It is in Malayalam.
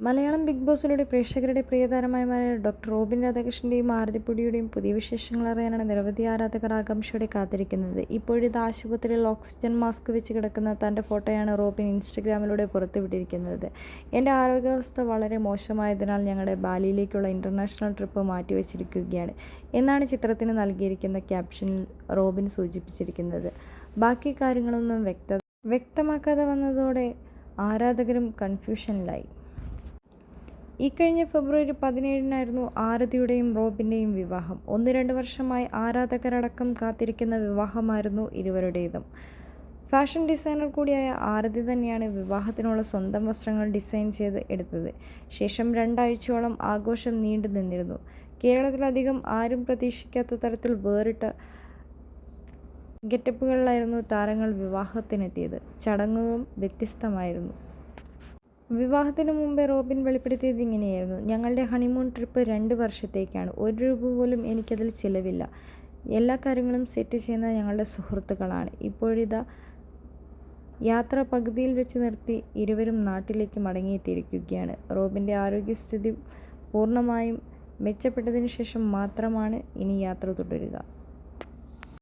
മലയാളം ബിഗ് ബോസിലൂടെ പ്രേക്ഷകരുടെ പ്രിയതാരമായി മാറിയ ഡോക്ടർ റോബിൻ രാധാകൃഷ്ണൻ്റെയും ആരതിപ്പൊടിയുടെയും പുതിയ വിശേഷങ്ങൾ അറിയാനാണ് നിരവധി ആരാധകർ ആകാംക്ഷയോടെ കാത്തിരിക്കുന്നത്. ഇപ്പോഴിത് ആശുപത്രിയിൽ ഓക്സിജൻ മാസ്ക് വെച്ച് കിടക്കുന്ന തൻ്റെ ഫോട്ടോയാണ് റോബിൻ ഇൻസ്റ്റഗ്രാമിലൂടെ പുറത്തുവിട്ടിരിക്കുന്നത്. എൻ്റെ ആരോഗ്യാവസ്ഥ വളരെ മോശമായതിനാൽ ഞങ്ങളുടെ ബാലിയിലേക്കുള്ള ഇൻ്റർനാഷണൽ ട്രിപ്പ് മാറ്റിവെച്ചിരിക്കുകയാണ് എന്നാണ് ചിത്രത്തിന് നൽകിയിരിക്കുന്ന ക്യാപ്ഷനിൽ റോബിൻ സൂചിപ്പിച്ചിരിക്കുന്നത്. ബാക്കി കാര്യങ്ങളൊന്നും വ്യക്തമാക്കാതെ വന്നതോടെ ആരാധകരും കൺഫ്യൂഷനിലായി. ഇക്കഴിഞ്ഞ ഫെബ്രുവരി 17-നായിരുന്നു ആരതിയുടെയും റോബിൻ്റെയും വിവാഹം. 1-2 വർഷമായി ആരാധകരടക്കം കാത്തിരിക്കുന്ന വിവാഹമായിരുന്നു ഇരുവരുടേതും. ഫാഷൻ ഡിസൈനർ കൂടിയായ ആരതി തന്നെയാണ് വിവാഹത്തിനുള്ള സ്വന്തം വസ്ത്രങ്ങൾ ഡിസൈൻ ചെയ്ത് എടുത്തത്. ശേഷം 2 ആഴ്ചയോളം ആഘോഷം നീണ്ടു നിന്നിരുന്നു. കേരളത്തിലധികം ആരും പ്രതീക്ഷിക്കാത്ത തരത്തിൽ വേറിട്ട ഗെറ്റപ്പുകളിലായിരുന്നു താരങ്ങൾ വിവാഹത്തിനെത്തിയത്. ചടങ്ങും വ്യത്യസ്തമായിരുന്നു. വിവാഹത്തിനു മുമ്പേ റോബിൻ വെളിപ്പെടുത്തിയത് ഇങ്ങനെയായിരുന്നു: ഞങ്ങളുടെ ഹണിമൂൺ ട്രിപ്പ് 2 വർഷത്തേക്കാണ്. 1 രൂപ പോലും എനിക്കതിൽ ചിലവില്ല. എല്ലാ കാര്യങ്ങളും സെറ്റ് ചെയ്യുന്നത് ഞങ്ങളുടെ സുഹൃത്തുക്കളാണ്. ഇപ്പോഴിതാ യാത്ര പകുതിയിൽ വെച്ച് നിർത്തി ഇരുവരും നാട്ടിലേക്ക് മടങ്ങിയെത്തിയിരിക്കുകയാണ്. റോബിൻ്റെ ആരോഗ്യസ്ഥിതി പൂർണ്ണമായും മെച്ചപ്പെട്ടതിനു ശേഷം മാത്രമാണ് ഇനി യാത്ര തുടരുക.